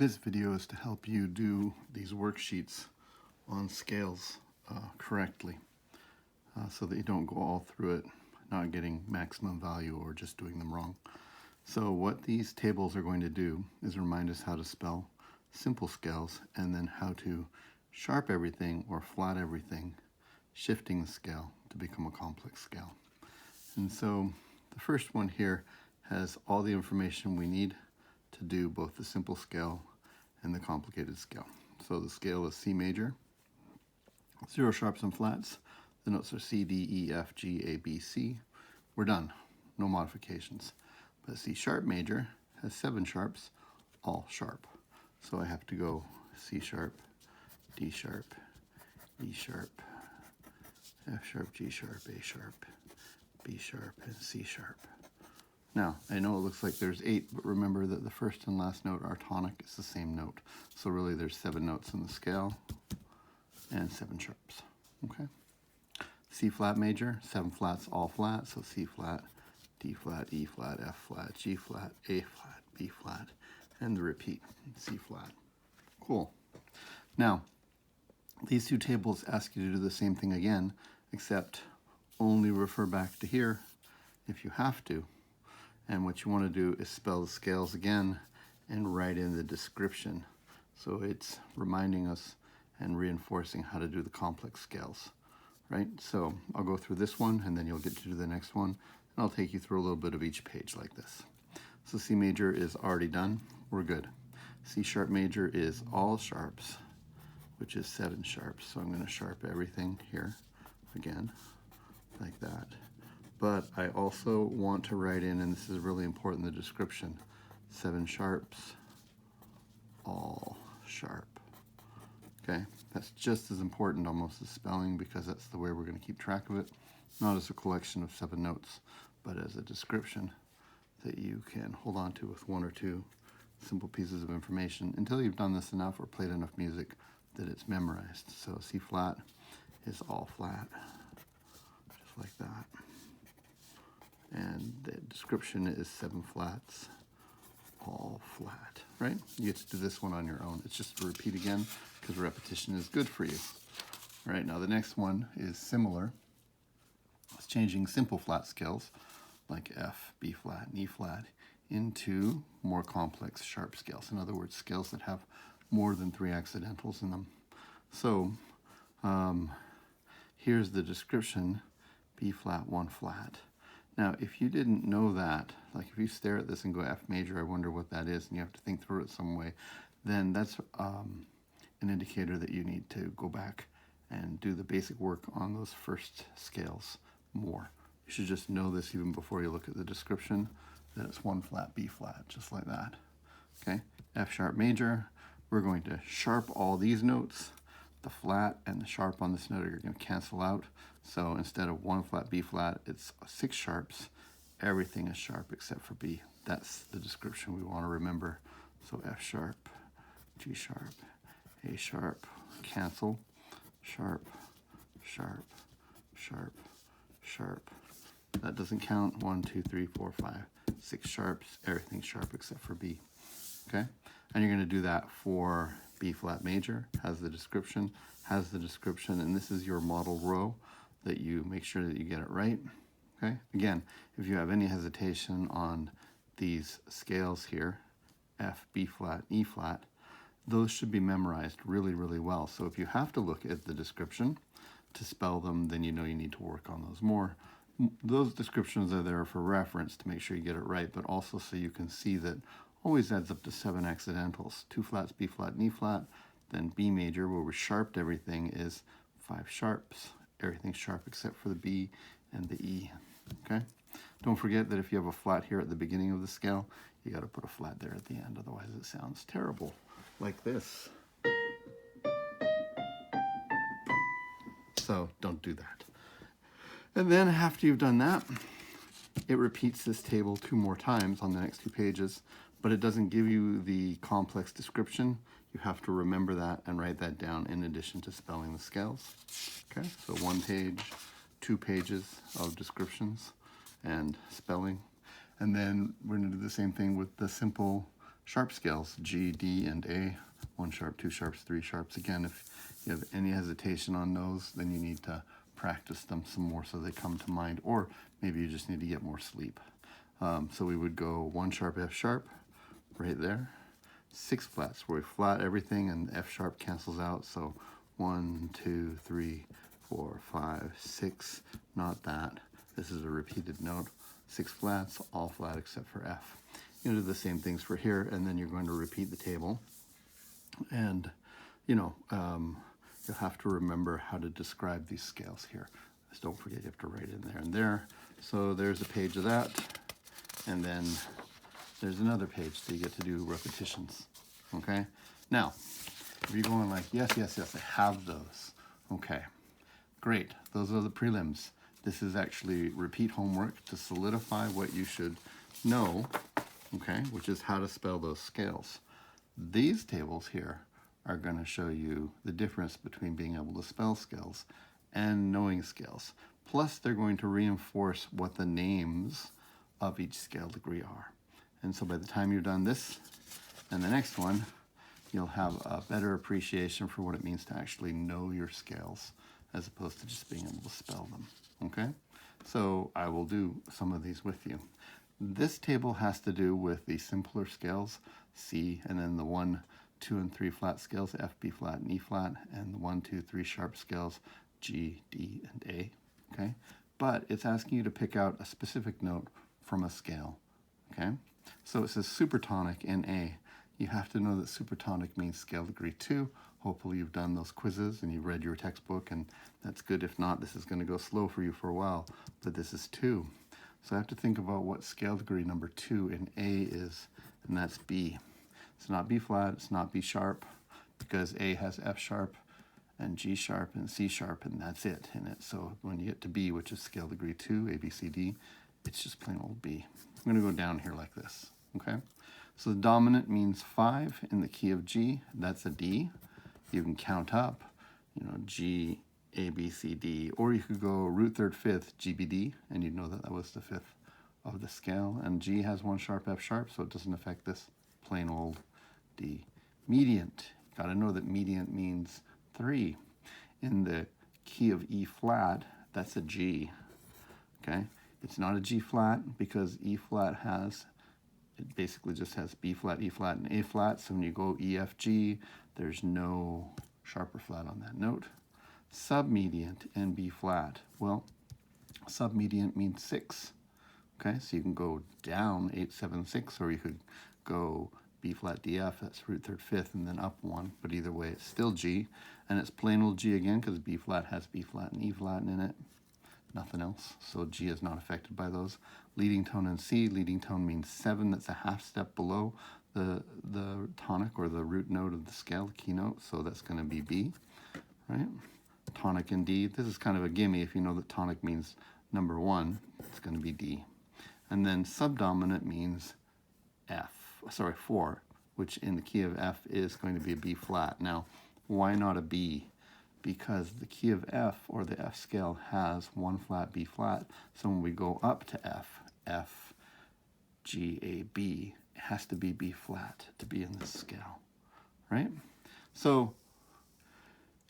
This video is to help you do these worksheets on scales correctly so that you don't go all through it not getting maximum value or just doing them wrong. So what these tables are going to do is remind us how to spell simple scales and then how to sharp everything or flat everything, shifting the scale to become a complex scale. And so the first one here has all the information we need to do both the simple scale and the complicated scale. So the scale is C major, 0 sharps and flats. The notes are C, D, E, F, G, A, B, C. We're done, no modifications. But C sharp major has 7 sharps, all sharp. So I have to go C sharp, D sharp, E sharp, F sharp, G sharp, A sharp, B sharp, and C sharp. Now, I know it looks like there's 8, but remember that the first and last note are tonic. It's the same note. So really there's 7 notes in the scale and 7 sharps, okay? C flat major, 7 flats, all flat. So C flat, D flat, E flat, F flat, G flat, A flat, B flat, and the repeat, C flat. Cool. Now, these two tables ask you to do the same thing again, except only refer back to here if you have to. And what you want to do is spell the scales again and write in the description. So it's reminding us and reinforcing how to do the complex scales, right? So I'll go through this one and then you'll get to do the next one. And I'll take you through a little bit of each page like this. So C major is already done. We're good. C sharp major is all sharps, which is 7 sharps. So I'm going to sharp everything here again like that. But I also want to write in, and this is really important, the description, 7 sharps, all sharp. Okay, that's just as important almost as spelling because that's the way we're going to keep track of it, not as a collection of 7 notes, but as a description that you can hold on to with 1 or 2 simple pieces of information until you've done this enough or played enough music that it's memorized. So C flat is all flat, just like that. And the description is 7 flats, all flat, right? You get to do this one on your own. It's just a repeat again because repetition is good for you. All right, now the next one is similar. It's changing simple flat scales like F, B flat, and E flat into more complex sharp scales. In other words, scales that have more than 3 accidentals in them. So here's the description, B flat, 1 flat. Now, if you didn't know that, like if you stare at this and go F major, I wonder what that is, and you have to think through it some way, then that's an indicator that you need to go back and do the basic work on those first scales more. You should just know this even before you look at the description, that it's 1 flat, B flat, just like that. Okay, F sharp major, we're going to sharp all these notes. The flat and the sharp on this note are going to cancel out. So instead of 1 flat, B flat, it's 6 sharps. Everything is sharp except for B. That's the description we want to remember. So F sharp, G sharp, A sharp, cancel, sharp, sharp, sharp, sharp. That doesn't count. 1, 2, 3, 4, 5, 6 sharps. Everything's sharp except for B. Okay? And you're going to do that for B flat major, has the description, and this is your model row that you make sure that you get it right. Okay? Again, if you have any hesitation on these scales here, F, B flat, E flat, those should be memorized really, really well. So if you have to look at the description to spell them, then you know you need to work on those more. Those descriptions are there for reference to make sure you get it right, but also so you can see that always adds up to 7 accidentals. 2 flats, B flat, and E flat. Then B major, where we sharped everything, is 5 sharps. Everything's sharp except for the B and the E. Okay? Don't forget that if you have a flat here at the beginning of the scale, you got to put a flat there at the end, otherwise it sounds terrible, like this. So don't do that. And then after you've done that, it repeats this table 2 more times on the next 2 pages, but it doesn't give you the complex description. You have to remember that and write that down in addition to spelling the scales. Okay, so 1 page, 2 pages of descriptions and spelling. And then we're going to do the same thing with the simple sharp scales, G, D, and A, 1 sharp, 2 sharps, 3 sharps. Again, if you have any hesitation on those, then you need to practice them some more so they come to mind, or maybe you just need to get more sleep. So we would go 1 sharp, F sharp, right there. 6 flats where we flat everything and F sharp cancels out. So 1, 2, 3, 4, 5, 6, not that. This is a repeated note. 6 flats, all flat except for F. You do the same things for here, and then you're going to repeat the table. And, you'll have to remember how to describe these scales here. Just don't forget you have to write in there and there. So there's a page of that, and then there's another page, so you get to do repetitions, okay? Now, if you're going like, yes, yes, yes, I have those. Okay, great, those are the prelims. This is actually repeat homework to solidify what you should know, okay, which is how to spell those scales. These tables here are going to show you the difference between being able to spell scales and knowing scales. Plus, they're going to reinforce what the names of each scale degree are. And so by the time you're done this and the next one, you'll have a better appreciation for what it means to actually know your scales as opposed to just being able to spell them, okay? So I will do some of these with you. This table has to do with the simpler scales, C, and then the 1, 2, and 3 flat scales, F, B flat, and E flat, and the 1, 2, 3 sharp scales, G, D, and A, okay? But it's asking you to pick out a specific note from a scale, okay? So it says supertonic in A. You have to know that supertonic means scale degree 2. Hopefully you've done those quizzes and you've read your textbook, and that's good. If not, this is going to go slow for you for a while, but this is 2. So I have to think about what scale degree number 2 in A is, and that's B. It's not B flat, it's not B sharp, because A has F sharp and G sharp and C sharp, and that's it in it. So when you get to B, which is scale degree 2, A, B, C, D, it's just plain old B. I'm going to go down here like this, okay? So the dominant means 5 in the key of G. That's a D. You can count up, G, A, B, C, D, or you could go root third fifth, G, B, D, and you'd know that that was the 5th of the scale. And G has 1 sharp, F sharp, so it doesn't affect this plain old D. Mediant, got to know that mediant means 3. In the key of E flat, that's a G, okay? It's not a G flat because E flat has, it basically just has B flat, E flat, and A flat. So when you go E, F, G, there's no sharp or flat on that note. Submediant in B flat. Well, submediant means 6. Okay, so you can go down 8, 7, 6, or you could go B flat, D, F, that's root third fifth, and then up 1. But either way, it's still G. And it's plain old G again because B flat has B flat and E flat in it. Nothing else, so G is not affected by those. Leading tone in C, leading tone means 7. That's a half step below the tonic or the root note of the scale, the keynote, so that's going to be B, right? Tonic in D, this is kind of a gimme. If you know that tonic means number 1, it's going to be D. And then subdominant means 4, which in the key of F is going to be a B flat. Now, why not a B? Because the key of F, or the F scale, has 1 flat, B flat. So when we go up to F, F, G, A, B, it has to be B flat to be in this scale, right? So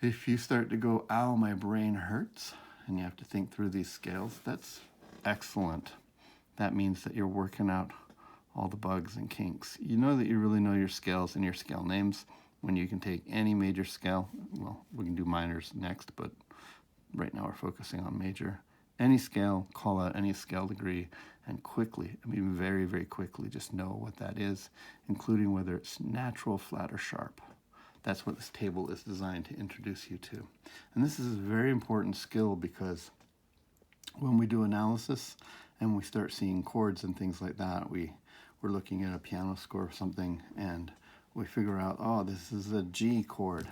if you start to go, ow, my brain hurts, and you have to think through these scales, that's excellent. That means that you're working out all the bugs and kinks. You know that you really know your scales and your scale names when you can take any major scale. Well, we can do minors next, but right now we're focusing on major. Any scale, call out any scale degree, and quickly, very, very quickly, just know what that is, including whether it's natural, flat, or sharp. That's what this table is designed to introduce you to. And this is a very important skill because when we do analysis and we start seeing chords and things like that, we're looking at a piano score or something, and we figure out, oh, this is a G chord,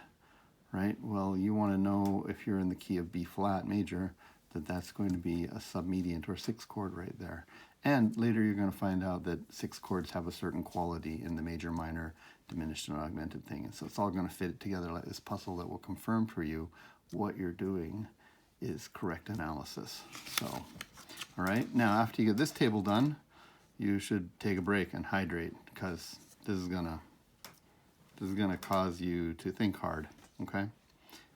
right? Well, you want to know if you're in the key of B flat major, that that's going to be a submediant or 6 chord right there. And later you're going to find out that 6 chords have a certain quality in the major, minor, diminished, and augmented thing. And so it's all going to fit together like this puzzle that will confirm for you what you're doing is correct analysis. So, all right, now after you get this table done, you should take a break and hydrate because this is gonna cause you to think hard, okay?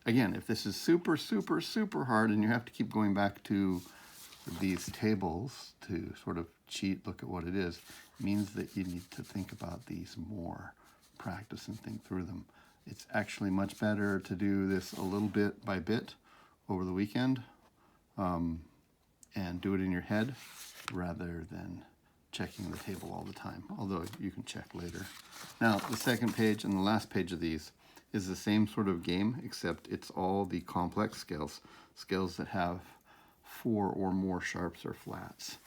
Again, if this is super, super, super hard and you have to keep going back to these tables to sort of cheat, look at what it is, it means that you need to think about these more, practice and think through them. It's actually much better to do this a little bit by bit over the weekend and do it in your head rather than checking the table all the time, although you can check later. Now, the second page and the last page of these is the same sort of game, except it's all the complex scales, scales that have 4 or more sharps or flats.